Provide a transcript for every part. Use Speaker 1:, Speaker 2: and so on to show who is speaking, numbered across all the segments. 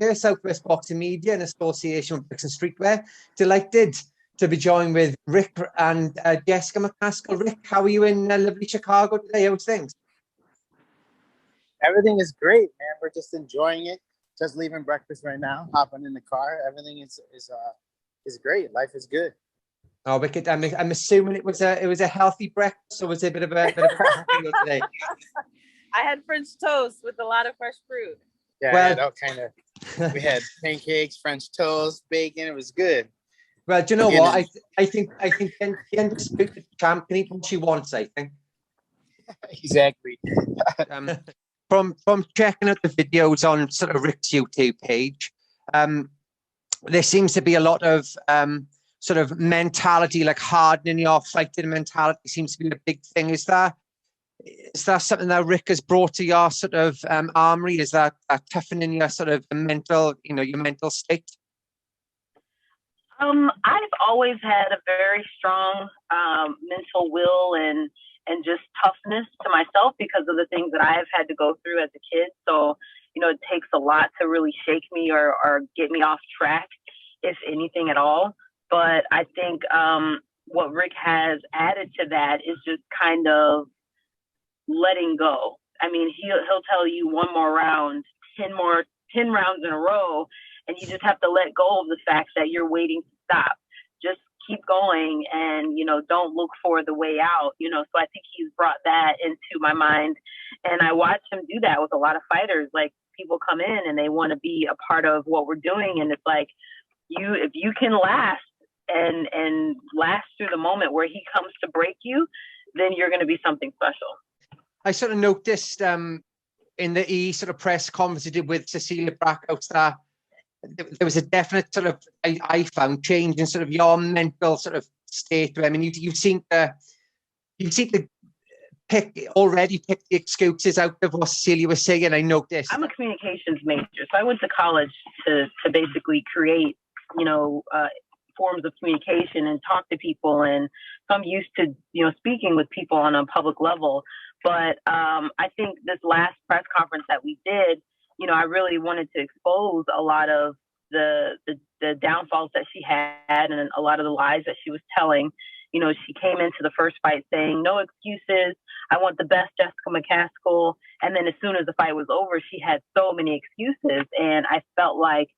Speaker 1: here, Southwest Boxing Media in association with Brixton Streetwear. Delighted to be joined with Rick and Jessica McCaskill. Rick, how are you in lovely Chicago today? How's things?
Speaker 2: Everything is great, man. We're just enjoying it. Just leaving breakfast right now, hopping in the car. Everything is great. Life is good.
Speaker 1: Oh, wicked! I'm assuming it was a healthy breakfast, or was it a bit of a meal today?
Speaker 3: I had French toast with a lot of fresh fruit.
Speaker 2: Yeah, well, we had pancakes, French toast, bacon. It was good.
Speaker 1: Well, do you know what? I think the undisputed champ can eat what she wants, I think.
Speaker 2: Exactly.
Speaker 1: From checking out the videos on sort of Rick's YouTube page, there seems to be a lot of sort of mentality, like hardening your fighting mentality seems to be a big thing. Is that something that Rick has brought to your sort of armory? Is that toughening your sort of mental, your mental state?
Speaker 3: I've always had a very strong mental will and just toughness to myself because of the things that I've had to go through as a kid. So, it takes a lot to really shake me or get me off track, if anything at all. But I think what Rick has added to that is just kind of letting go. I mean, he'll tell you one more round, 10 rounds in a row, and you just have to let go of the fact that you're waiting to stop. Just keep going and, don't look for the way out, So I think he's brought that into my mind. And I watch him do that with a lot of fighters. Like, people come in and they want to be a part of what we're doing. And it's like, if you can last and last through the moment where he comes to break you, then you're going to be something special.
Speaker 1: I sort of noticed in the sort of press conference he did with Cecilia Brackhouse that there was a definite sort of, I found, change in sort of your mental sort of state. I mean, you seem to pick the excuses out of what Cecilia was saying. I noticed.
Speaker 3: I'm a communications major, so I went to college to basically create, forms of communication and talk to people. And so I'm used to, speaking with people on a public level. But I think this last press conference that we did, I really wanted to expose a lot of the downfalls that she had and a lot of the lies that she was telling. She came into the first fight saying, no excuses. I want the best Jessica McCaskill. And then as soon as the fight was over, she had so many excuses. And I felt like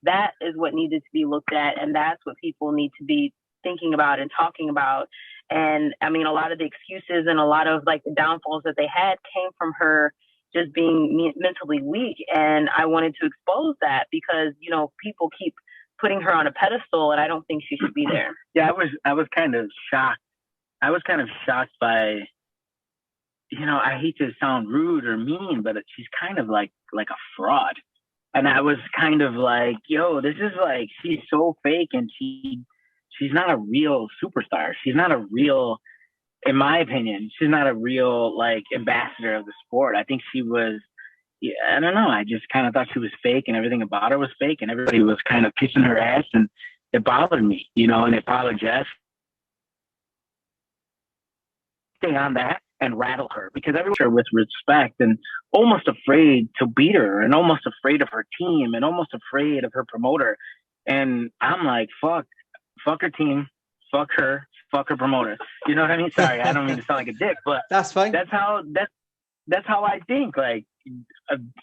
Speaker 3: that is what needed to be looked at. And that's what people need to be thinking about and talking about. And I mean, a lot of the excuses and a lot of like the downfalls that they had came from her just being mentally weak. And I wanted to expose that because, people keep putting her on a pedestal and I don't think she should be there.
Speaker 4: Yeah, I was kind of shocked. I was kind of shocked by, I hate to sound rude or mean, but she's kind of like a fraud. And I was kind of like, yo, this is like, she's so fake and she's not a real superstar. She's not a real, in my opinion, she's not a real like ambassador of the sport. I think she was, I don't know. I just kind of thought she was fake and everything about her was fake and everybody was kind of kissing her ass and it bothered me, and it bothered Jess. Stay on that and rattle her because everyone with respect and almost afraid to beat her and almost afraid of her team and almost afraid of her promoter. And I'm like, fuck her team, fuck her promoter. You know what I mean? Sorry, I don't mean to sound like a dick, but
Speaker 1: that's fine.
Speaker 4: That's how I think. Like,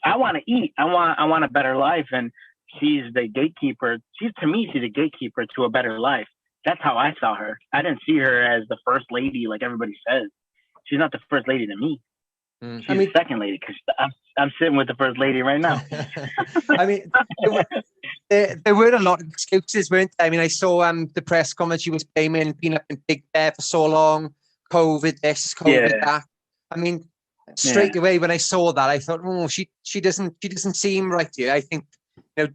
Speaker 4: I want to eat. I want a better life, and she's the gatekeeper. To me, she's a gatekeeper to a better life. That's how I saw her. I didn't see her as the first lady like everybody says. She's not the first lady to me. She's the second lady because I'm sitting with the first lady right now.
Speaker 1: I mean, there were a lot of excuses, weren't there? I mean, I saw the press comments she was blaming being up in Big Bear for so long, COVID this, COVID that. I mean, straight away when I saw that, I thought, oh, she doesn't seem right here. I think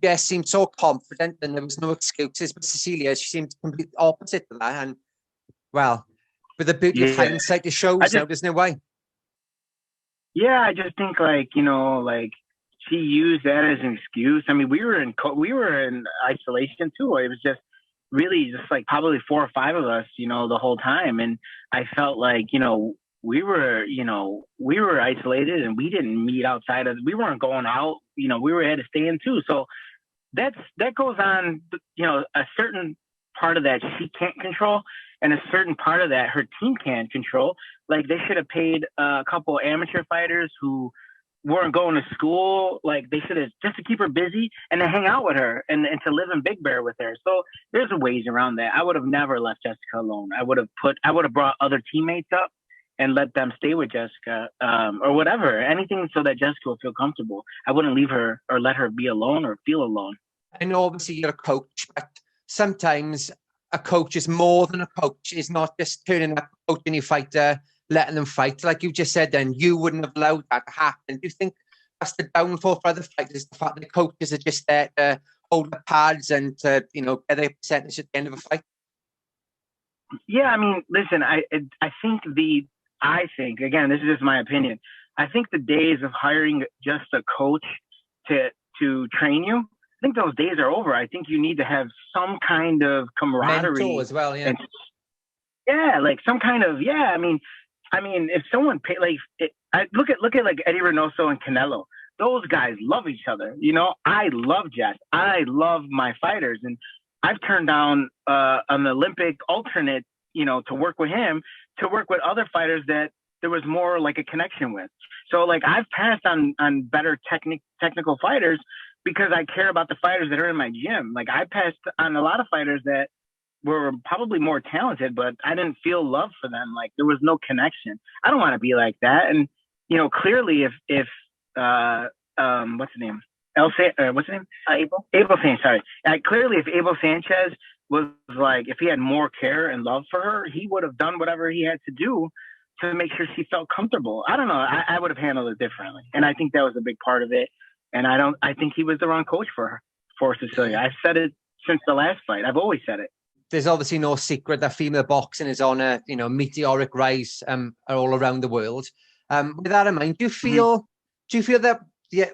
Speaker 1: Jess seemed so confident and there was no excuses, but Cecilia, she seemed completely opposite to that. And well, with the beauty of hindsight, it shows now there's no way.
Speaker 4: Yeah, I just think like she used that as an excuse. I mean, we were in isolation too. It was just really just like probably 4 or 5 of us, the whole time. And I felt like, we were isolated and we didn't meet outside of, we weren't going out, we had to stay in too. So that goes on, a certain part of that she can't control, and a certain part of that her team can't control. Like, they should have paid a couple amateur fighters who weren't going to school. Like, they should have, just to keep her busy and to hang out with her and to live in Big Bear with her. So there's ways around that. I would have never left Jessica alone. I would have brought other teammates up and let them stay with Jessica, or whatever, anything so that Jessica will feel comfortable. I wouldn't leave her or let her be alone or feel alone.
Speaker 1: I know obviously you're a coach, but sometimes a coach is more than a coach. Is not just turning up, coaching your fighter, letting them fight. Like you just said, then you wouldn't have allowed that to happen. Do you think that's the downfall for other fighters, the fact that the coaches are just there to hold the pads and to, get a percentage at the end of a fight?
Speaker 4: Yeah, I mean, listen, I think, again, this is just my opinion, I think the days of hiring just a coach to train you, I think those days are over. I think you need to have some kind of camaraderie.
Speaker 1: Mental as well, yeah.
Speaker 4: Like some kind of, I mean, if someone paid, look at like Eddie Reynoso and Canelo. Those guys love each other. I love Jess. I love my fighters, and I've turned down an Olympic alternate, to work with him, to work with other fighters that there was more like a connection with. So like I've passed on better technical fighters because I care about the fighters that are in my gym. Like I passed on a lot of fighters that were probably more talented, but I didn't feel love for them. Like there was no connection. I don't want to be like that. And, clearly if what's his name? What's his name? Abel Sanchez, sorry. Clearly if Abel Sanchez was like, if he had more care and love for her, he would have done whatever he had to do to make sure she felt comfortable. I don't know. I would have handled it differently. And I think that was a big part of it. And I think he was the wrong coach for Cecilia. I've said it since the last fight. I've always said it.
Speaker 1: There's obviously no secret that female boxing is on a meteoric rise all around the world. With that in mind, do you feel that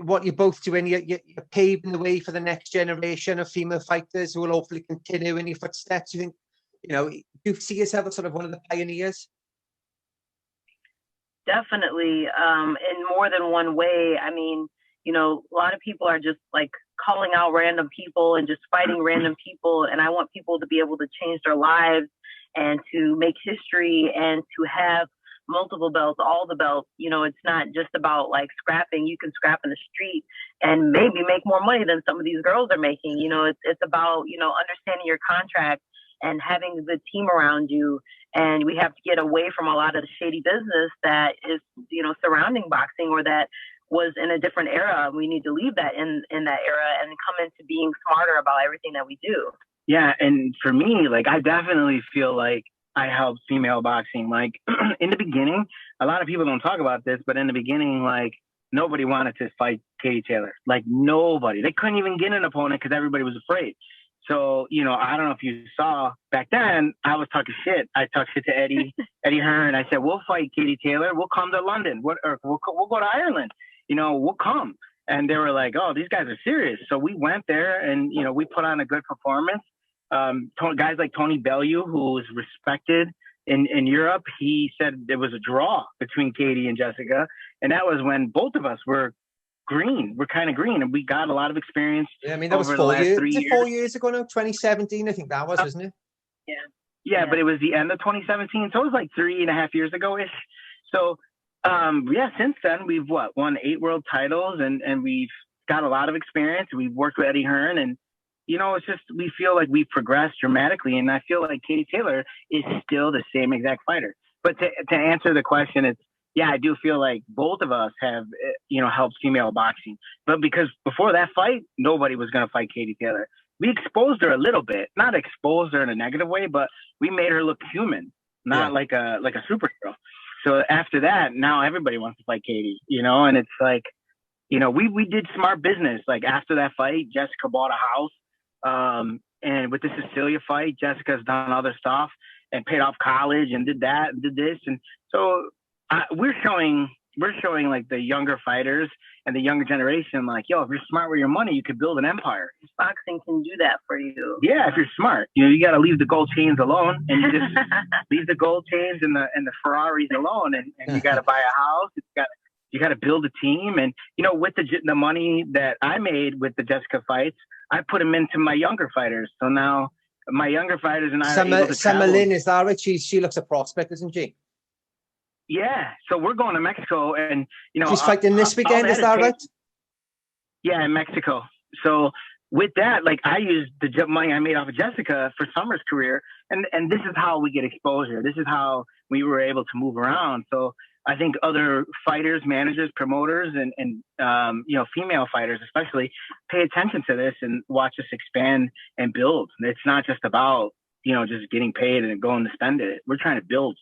Speaker 1: what you're both doing, you're paving the way for the next generation of female fighters who will hopefully continue in your footsteps? You think, do you see yourself as sort of one of the pioneers?
Speaker 3: Definitely, in more than one way. I mean, a lot of people are just like calling out random people and just fighting random people. And I want people to be able to change their lives and to make history and to have multiple belts, all the belts. It's not just about like scrapping. You can scrap in the street and maybe make more money than some of these girls are making. It's about, understanding your contract and having a good team around you. And we have to get away from a lot of the shady business that is, surrounding boxing or that was in a different era. We need to leave that in that era and come into being smarter about everything that we do.
Speaker 4: Yeah. And for me, like, I definitely feel like I helped female boxing. Like in the beginning, a lot of people don't talk about this, but in the beginning, like nobody wanted to fight Katie Taylor. Like nobody. They couldn't even get an opponent because everybody was afraid. So, I don't know if you saw back then, I was talking shit. I talked shit to Eddie Hearn. I said, we'll fight Katie Taylor. We'll come to London. We'll go to Ireland. We'll come. And they were like, oh, these guys are serious. So we went there and, we put on a good performance. Guys like Tony Bellew, who is respected in Europe, he said there was a draw between Katie and Jessica. And that was when both of us were green. We're kind of green, and we got a lot of experience.
Speaker 1: Yeah, I mean, that was 4 years. 3 years. 4 years ago now? 2017, I think that was, wasn't it?
Speaker 4: Yeah, but it was the end of 2017. So it was like 3.5 years ago-ish. So, since then, we've won 8 world titles, and we've got a lot of experience. We've worked with Eddie Hearn, and, it's just, we feel like we've progressed dramatically. And I feel like Katie Taylor is still the same exact fighter. But to answer the question, I do feel like both of us have, helped female boxing. But because before that fight, nobody was going to fight Katie Taylor. We exposed her a little bit, not exposed her in a negative way, but we made her look human, not like a superhero. So after that, now everybody wants to fight Katie, and it's like, we did smart business. Like after that fight, Jessica bought a house. And with the Cecilia fight, Jessica's done other stuff and paid off college and did that and did this. And so we're showing like the younger fighters and the younger generation, like, yo, if you're smart with your money, you could build an empire.
Speaker 3: Boxing can do that for you.
Speaker 4: Yeah, if you're smart, you got to leave the gold chains alone and you just leave the gold chains and the Ferraris alone, and you got to buy a house. You got to build a team, and with the money that I made with the Jessica fights, I put him into my younger fighters. So now my younger fighters and I are able to
Speaker 1: Summer
Speaker 4: travel.
Speaker 1: Lynn, is that right? She looks a prospect, isn't she?
Speaker 4: Yeah. So we're going to Mexico, and
Speaker 1: She's fighting this weekend. Is that right?
Speaker 4: Yeah, in Mexico. So with that, like, I used the money I made off of Jessica for Summer's career, and this is how we get exposure. This is how we were able to move around. So I think other fighters, managers, promoters, and female fighters especially pay attention to this and watch us expand and build. It's not just about just getting paid and going to spend it. We're trying to build.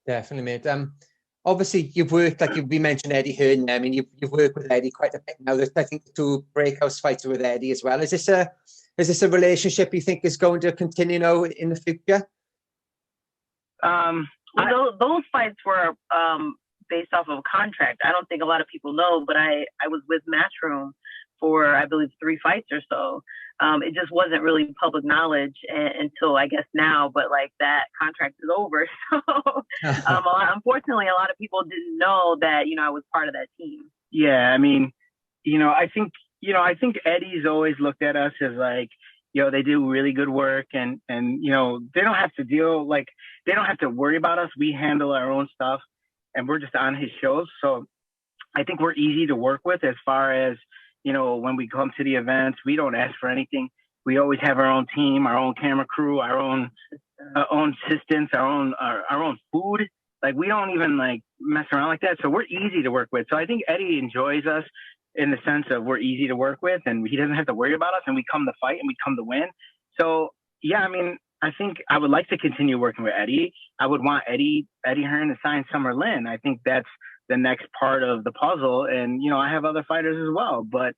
Speaker 1: Definitely, mate. Obviously, you've worked, like we mentioned, Eddie Hearn. I mean, you've worked with Eddie quite a bit now. There's, I think, 2 breakout fights with Eddie as well. Is this a relationship you think is going to continue now in the future?
Speaker 3: Those fights were based off of a contract. I don't think a lot of people know, but I was with Matchroom for, I believe, 3 fights or so. It just wasn't really public knowledge until, I guess, now, but like that contract is over. So unfortunately, a lot of people didn't know that, I was part of that team.
Speaker 4: Yeah. I mean, I think Eddie's always looked at us as like, they do really good work, and they don't have to they don't have to worry about us. We handle our own stuff, and we're just on his shows. So I think we're easy to work with as far as, when we come to the events. We don't ask for anything. We always have our own team, our own camera crew, our own assistants, our own food. Like, we don't even mess around like that. So we're easy to work with. So I think Eddie enjoys us in the sense of we're easy to work with, and he doesn't have to worry about us, and we come to fight and we come to win. So yeah, I mean, I think I would like to continue working with Eddie. I would want Eddie Hearn to sign Summer Lynn. I think that's the next part of the puzzle. And, I have other fighters as well, but,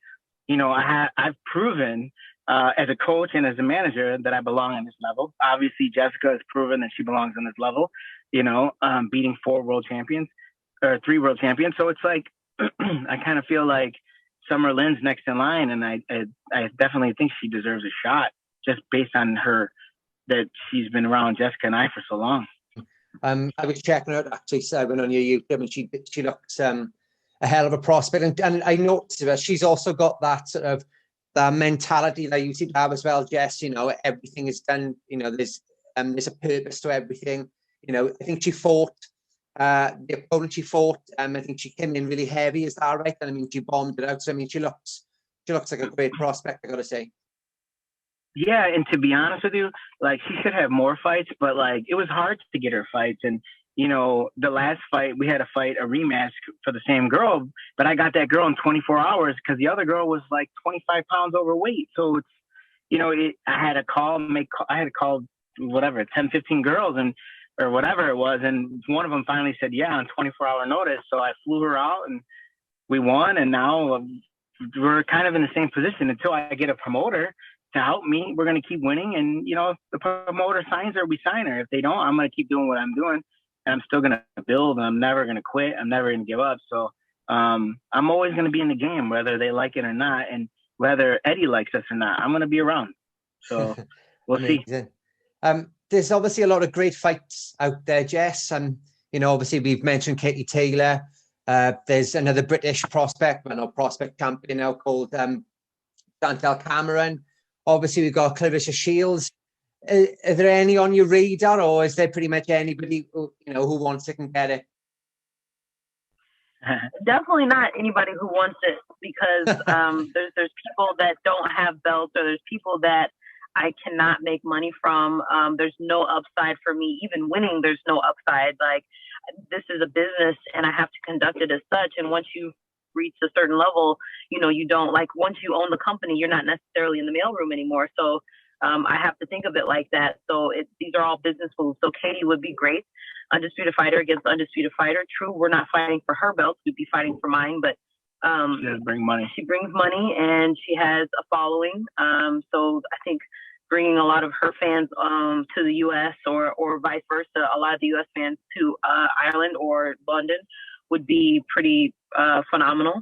Speaker 4: I've proven as a coach and as a manager that I belong on this level. Obviously, Jessica has proven that she belongs on this level, beating 3 world champions. So it's like, I kind of feel like Summer Lynn's next in line, and I definitely think she deserves a shot just based on that she's been around Jessica and I for so long.
Speaker 1: I was checking her out, actually, so I went on your YouTube, and she looks a hell of a prospect. And I noticed that she's also got that sort of that mentality that you seem to have as well, Jess. Everything is done. There's a purpose to everything. I think she fought the opponent she fought. I think she came in really heavy. Is that right? And I mean, she bombed it out. So I mean, she looks like a great prospect, I got to say.
Speaker 4: Yeah, and to be honest with you, she should have more fights, but it was hard to get her fights. And the last fight, we had a rematch for the same girl, but I got that girl in 24 hours because the other girl was 25 pounds overweight. So it's, I had to call whatever 10, 15 girls or whatever it was, and one of them finally said yeah on 24-hour notice. So I flew her out, and we won, and now we're kind of in the same position until I get a promoter to help me. We're going to keep winning, and if the promoter signs her, we sign her. If they don't, I'm going to keep doing what I'm doing, and I'm still going to build, and I'm never going to quit. I'm never going to give up. So I'm always going to be in the game, whether they like it or not, and whether Eddie likes us or not. I'm going to be around. So we'll see.
Speaker 1: There's obviously a lot of great fights out there, Jess, and obviously we've mentioned Katie Taylor. There's another British prospect, prospect champion now, called Chantal Cameron. Obviously, we've got Claressa Shields. Are there any on your radar, or is there pretty much anybody who wants it can get it?
Speaker 3: Definitely not anybody who wants it, because there's people that don't have belts, or there's people that I cannot make money from. There's no upside for me. Even winning, there's no upside. This is a business, and I have to conduct it as such. And once you reach a certain level, you don't once you own the company, you're not necessarily in the mailroom anymore. So I have to think of it like that. So these are all business moves. So Katie would be great. Undisputed fighter against undisputed fighter. True, we're not fighting for her belts. We'd be fighting for mine, but
Speaker 4: she does bring money.
Speaker 3: She brings money, and she has a following. So I think bringing a lot of her fans to the U.S. or vice versa, a lot of the U.S. fans to Ireland or London would be pretty phenomenal.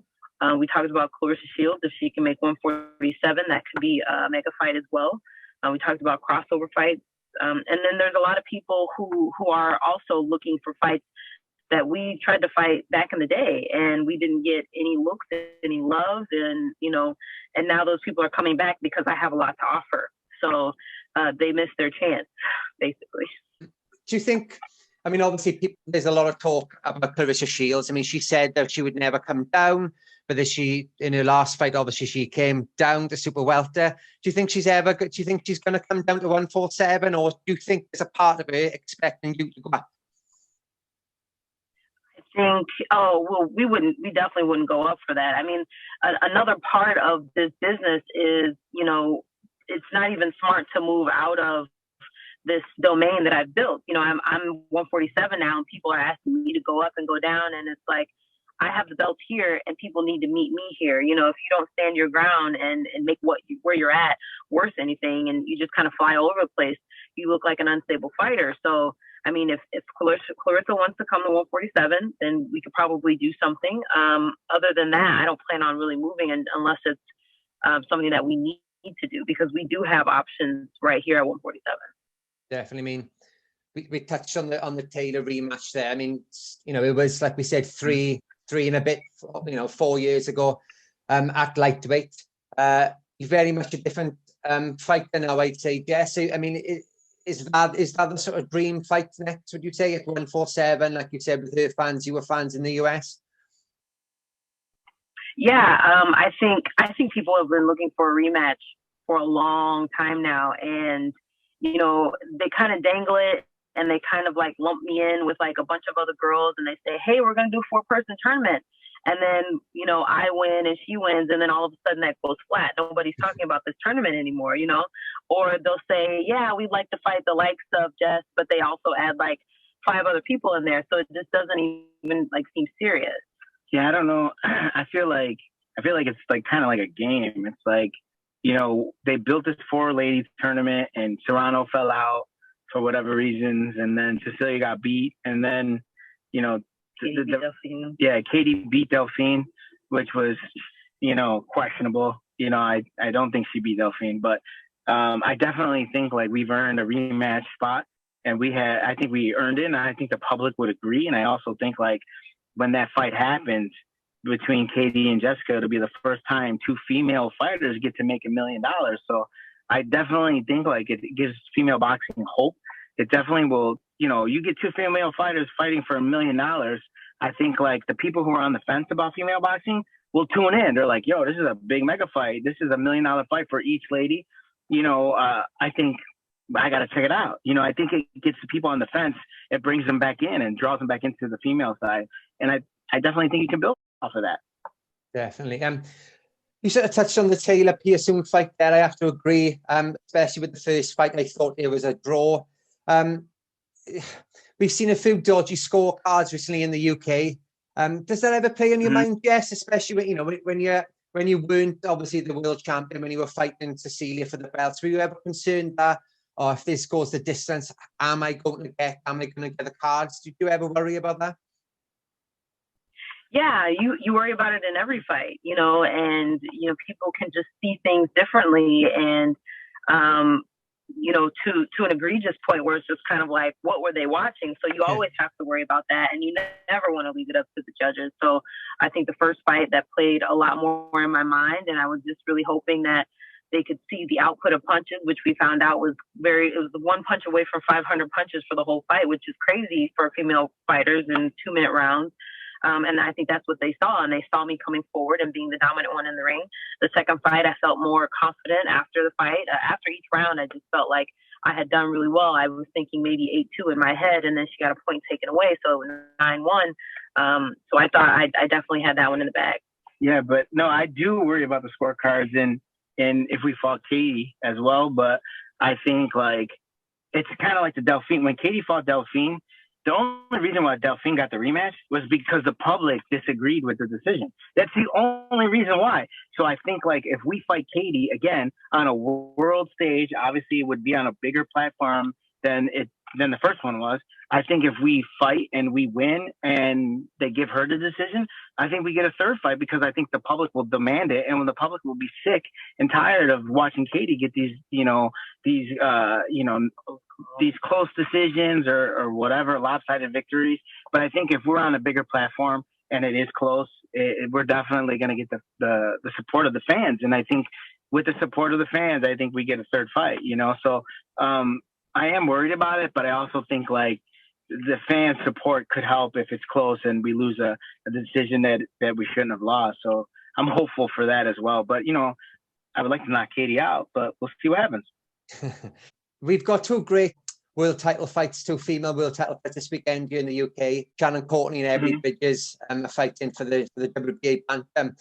Speaker 3: We talked about Claressa Shields. If she can make 147, that could be a mega fight as well. We talked about crossover fights. And then there's a lot of people who are also looking for fights that we tried to fight back in the day, and we didn't get any looks, any love, and and now those people are coming back because I have a lot to offer. So they missed their chance, basically.
Speaker 1: Do you think? I mean, obviously, there's a lot of talk about Claressa Shields. I mean, she said that she would never come down, but in her last fight, obviously, she came down to super welter. Do you think she's going to come down to 147, or do you think there's a part of her expecting you to go up?
Speaker 3: I think, we definitely wouldn't go up for that. I mean, another part of this business is, it's not even smart to move out of this domain that I've built. I'm 147 now, and people are asking me to go up and go down, and it's like, I have the belt here, and people need to meet me here. If you don't stand your ground and make where you're at worth anything, and you just kind of fly all over the place, you look like an unstable fighter. So, I mean, if Claressa wants to come to 147, then we could probably do something. Other than that, I don't plan on really moving unless it's something that we need to do, because we do have options right here at 147.
Speaker 1: Definitely. I mean, we touched on the Taylor rematch there. I mean, it was, like we said, three and a bit, 4 years ago, at lightweight. Very much a different fighter now, I'd say, Jess. I mean, is that the sort of dream fight next, would you say, at 147, like you said, with her fans, you were fans in the US?
Speaker 3: Yeah, I think people have been looking for a rematch for a long time now, and they kind of dangle it, and they kind of like lump me in with like a bunch of other girls, and they say, hey, we're going to do a 4-person tournament. And then, I win and she wins, and then all of a sudden that goes flat. Nobody's talking about this tournament anymore, Or they'll say, yeah, we'd like to fight the likes of Jess, but they also add like 5 other people in there. So it just doesn't even like seem serious.
Speaker 4: Yeah, I don't know. I feel like it's like kind of like a game. It's like, they built this 4-ladies tournament, and Serrano fell out for whatever reasons, and then Cecilia got beat, and then, Katie beat Delphine, which was, questionable. I don't think she beat Delphine, but I definitely think like we've earned a rematch spot, and I think we earned it, and I think the public would agree. And I also think like when that fight happens between Katie and Jessica, it'll be the first time 2 female fighters get to make $1 million. So I definitely think like it gives female boxing hope. It definitely will, you get 2 female fighters fighting for $1 million. I think like the people who are on the fence about female boxing will tune in. They're like, yo, this is a big mega fight. This is $1 million fight for each lady. I think I got to check it out. I think it gets the people on the fence. It brings them back in and draws them back into the female side. And I definitely think you can build off of that.
Speaker 1: Definitely. You sort of touched on the Taylor Pearson fight there. I have to agree, especially with the first fight. I thought it was a draw. We've seen a few dodgy scorecards recently in the UK. Does that ever play on your mind, Jess? Especially when you weren't obviously the world champion, when you were fighting Cecilia for the belts, were you ever concerned that, if this goes the distance, am I going to get the cards? Did you ever worry about that?
Speaker 3: Yeah, you worry about it in every fight, and people can just see things differently, and to an egregious point where it's just kind of like, what were they watching? So you always have to worry about that, and you never want to leave it up to the judges. So I think the first fight that played a lot more in my mind, and I was just really hoping that they could see the output of punches, which we found out was it was 1 punch away from 500 punches for the whole fight, which is crazy for female fighters in 2-minute rounds. And I think that's what they saw, and they saw me coming forward and being the dominant one in the ring. The second fight, I felt more confident after the fight. After each round, I just felt like I had done really well. I was thinking maybe 8-2 in my head, and then she got a point taken away, so it was 9-1. So I thought I definitely had that one in the bag.
Speaker 4: Yeah, but no, I do worry about the scorecards, and if we fought Katie as well. But I think like it's kind of like the Delphine. When Katie fought Delphine, the only reason why Delphine got the rematch was because the public disagreed with the decision. That's the only reason why. So I think like if we fight Katie again on a world stage, obviously it would be on a bigger platform than the first one was. I think if we fight and we win and they give her the decision, I think we get a third fight because I think the public will demand it, and when the public will be sick and tired of watching Katie get these close decisions or whatever lopsided victories. But I think if we're on a bigger platform and it is close, we're definitely going to get the support of the fans. And I think with the support of the fans, I think we get a third fight, So I am worried about it, but I also think like the fan support could help if it's close and we lose a decision that we shouldn't have lost. So I'm hopeful for that as well. But, I would like to knock Katie out, but we'll see what happens.
Speaker 1: We've got two great world title fights, two female world title fights this weekend here in the UK. Shannon Courtney and Evelyn Bridges are fighting for the WBA bantam.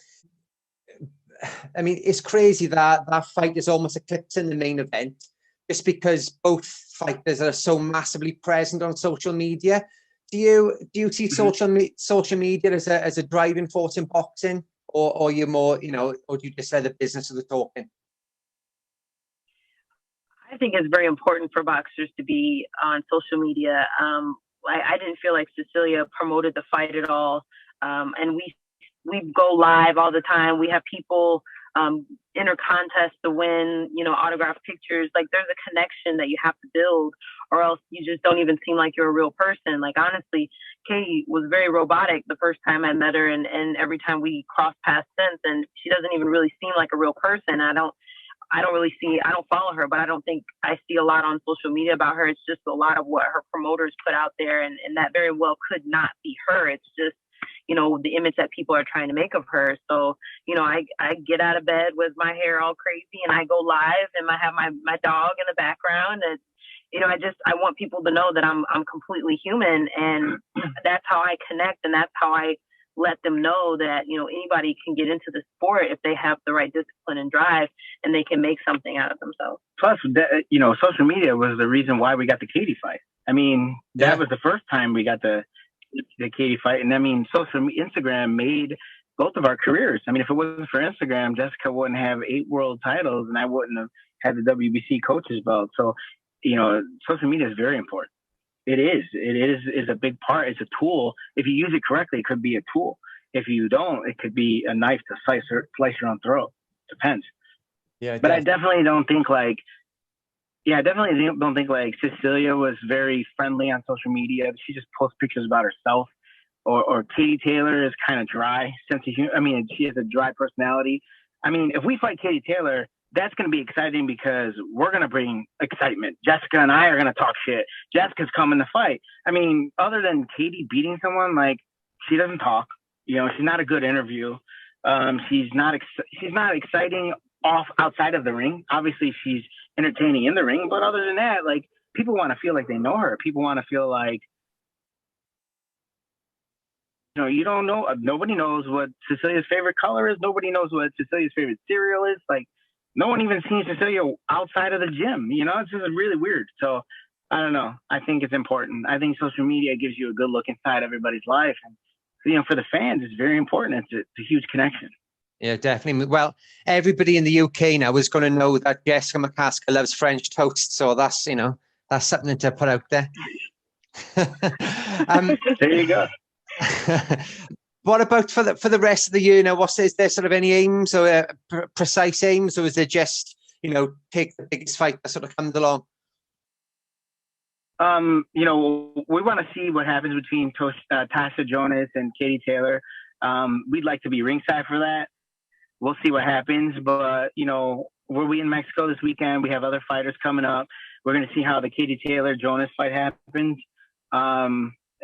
Speaker 1: I mean, it's crazy that fight is almost eclipsing the main event just because both fighters are so massively present on social media. Do you see social media as a driving force in boxing, or are you more, or do you just say the business of the talking?
Speaker 3: I think it's very important for boxers to be on social media. I didn't feel like Cecilia promoted the fight at all. And we go live all the time. We have people enter contests to win, autograph pictures. Like there's a connection that you have to build, or else you just don't even seem like you're a real person. Like honestly, Katie was very robotic the first time I met her, and every time we cross paths since, and she doesn't even really seem like a real person. I don't follow her, but I don't think I see a lot on social media about her. It's just a lot of what her promoters put out there, and that very well could not be her. It's just, the image that people are trying to make of her. So, I get out of bed with my hair all crazy and I go live and I have my dog in the background. And, I want people to know that I'm completely human, and that's how I connect, and that's how I let them know that, anybody can get into the sport if they have the right discipline and drive, and they can make something out of themselves.
Speaker 4: Plus, social media was the reason why we got the Katie fight. I mean, that was the first time we got the Katie fight. And I mean, Instagram made both of our careers. I mean, if it wasn't for Instagram, Jessica wouldn't have 8 world titles and I wouldn't have had the WBC coaches belt. So, social media is very important. It is a big part. It's a tool. If you use it correctly, it could be a tool. If you don't, it could be a knife to slice your own throat. Depends. Yeah. But I definitely don't think like Cecilia was very friendly on social media. She just posts pictures about herself. Or Katie Taylor is kind of dry sense of humor. I mean, she has a dry personality. I mean, if we fight Katie Taylor, that's going to be exciting because we're going to bring excitement. Jessica and I are going to talk shit. Jessica's coming to fight. I mean, other than Katie beating someone, like, she doesn't talk. She's not a good interview. She's not exciting outside of the ring. Obviously, she's entertaining in the ring. But other than that, like, people want to feel like they know her. People want to feel like, you don't know. Nobody knows what Cecilia's favorite color is. Nobody knows what Cecilia's favorite cereal is. Like, no one even sees Cecilia outside of the gym. It's just really weird. So I don't know. I think it's important. I think social media gives you a good look inside everybody's life. And, for the fans, it's very important. It's a huge connection.
Speaker 1: Yeah, definitely. Well, everybody in the UK now is going to know that Jessica McCaskill loves French toast. So that's something to put out there.
Speaker 4: There you go.
Speaker 1: What about for the rest of the year now? Is there sort of any aims or precise aims, or is it just, take the biggest fight that sort of comes along?
Speaker 4: We want to see what happens between Tasha Jonas and Katie Taylor. We'd like to be ringside for that. We'll see what happens, but we'll be in Mexico this weekend. We have other fighters coming up. We're going to see how the Katie Taylor Jonas fight happens.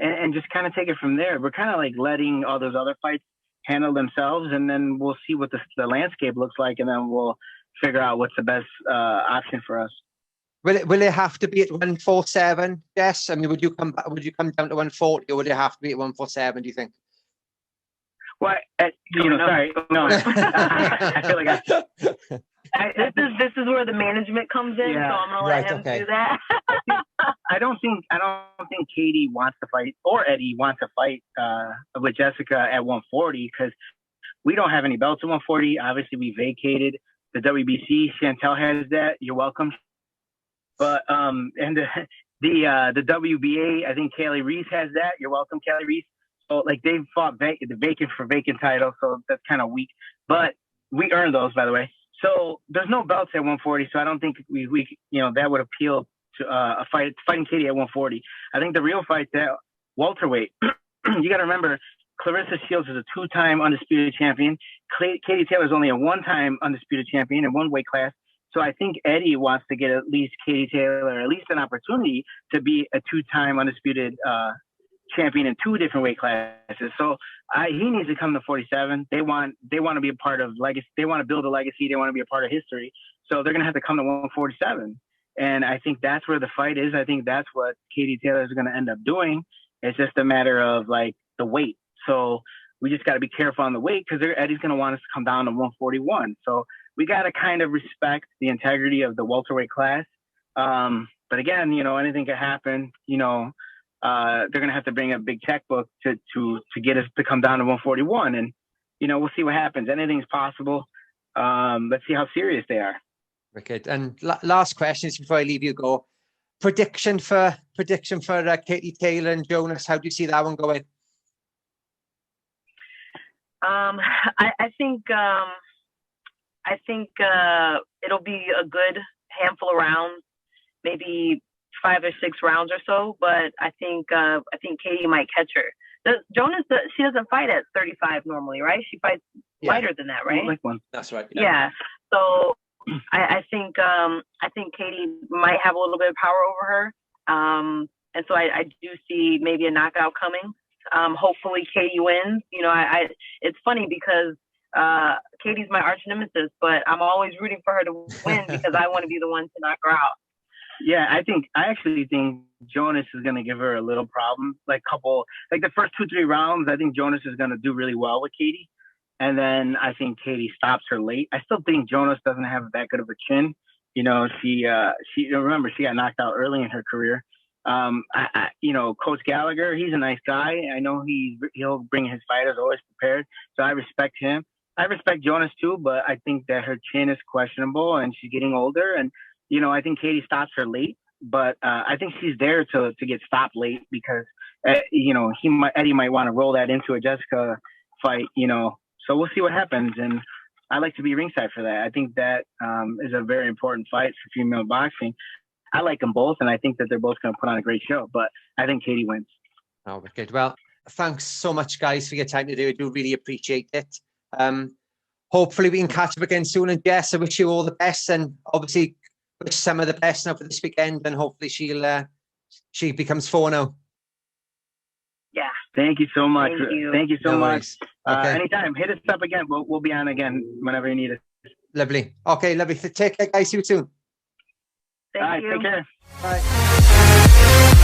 Speaker 4: And just kind of take it from there. We're kind of like letting all those other fights handle themselves, and then we'll see what the landscape looks like, and then we'll figure out what's the best option for us.
Speaker 1: Will it have to be at 147? Yes. I mean, would you come down to 140, or would it have to be at 147? Do you think?
Speaker 4: Well, sorry, no. I feel like
Speaker 3: this is where the management comes in, so I'm gonna let him do that.
Speaker 4: I don't think Katie wants to fight, or Eddie wants to fight with Jessica at 140 because we don't have any belts at 140. Obviously, we vacated the WBC. Chantel has that. You're welcome. But the WBA, I think Kaylee Reese has that. You're welcome, Kaylee Reese. So like they've fought the vacant for vacant title, so that's kind of weak. But we earned those, by the way. So there's no belts at 140, so I don't think we that would appeal to a fighting Katie at 140. I think the real fight's at welterweight. You got to remember, Claressa Shields is a 2-time undisputed champion. Katie Taylor is only a 1-time undisputed champion in one weight class. So I think Eddie wants to get at least Katie Taylor at least an opportunity to be a 2-time undisputed champion in 2 different weight classes. So he needs to come to 47. They want to be a part of legacy. They want to build a legacy. They want to be a part of history. So they're going to have to come to 147. And I think that's where the fight is. I think that's what Katie Taylor is going to end up doing. It's just a matter of like the weight. So we just got to be careful on the weight because Eddie's going to want us to come down to 141. So we got to kind of respect the integrity of the welterweight class. But again, anything could happen. They're going to have to bring a big checkbook to get us to come down to 141. And, we'll see what happens. Anything's possible. Let's see how serious they are.
Speaker 1: Wicked. And last questions before I leave you go. Prediction for Katie Taylor and Jonas. How do you see that one going?
Speaker 3: I think it'll be a good handful of rounds, maybe 5 or 6 rounds or so. But I think Katie might catch her. Jonas, she doesn't fight at 35 normally, right? She fights lighter than that, right?
Speaker 4: Like one.
Speaker 1: That's right.
Speaker 3: Yeah. So I think Katie might have a little bit of power over her. And so I do see maybe a knockout coming. Hopefully Katie wins. It's funny because Katie's my arch nemesis, but I'm always rooting for her to win because I want to be the one to knock her out.
Speaker 4: Yeah, I actually think Jonas is going to give her a little problem. Like the first 2-3 rounds, I think Jonas is going to do really well with Katie. And then I think Katie stops her late. I still think Jonas doesn't have that good of a chin. She remember she got knocked out early in her career. Coach Gallagher, he's a nice guy. I know he'll bring his fighters always prepared. So I respect him. I respect Jonas too, but I think that her chin is questionable and she's getting older. And, I think Katie stops her late, but I think she's there to get stopped late because, Eddie might want to roll that into a Jessica fight, So we'll see what happens. And I like to be ringside for that. I think that is a very important fight for female boxing. I like them both, and I think that they're both going to put on a great show. But I think Katie wins.
Speaker 1: Oh, good. Well, thanks so much, guys, for your time today. I do really appreciate it. Hopefully, we can catch up again soon. And Jess, I wish you all the best, and obviously wish some of the best now for this weekend. And hopefully, she becomes 4 now.
Speaker 3: Yeah.
Speaker 4: Thank you so much. Thank you so
Speaker 1: No
Speaker 4: much.
Speaker 1: Okay.
Speaker 4: Anytime, hit us up again. We'll be on again whenever you need us.
Speaker 1: Lovely. Okay, lovely. Take care, guys. See you soon.
Speaker 3: Thank you.
Speaker 4: Take care.
Speaker 1: Bye.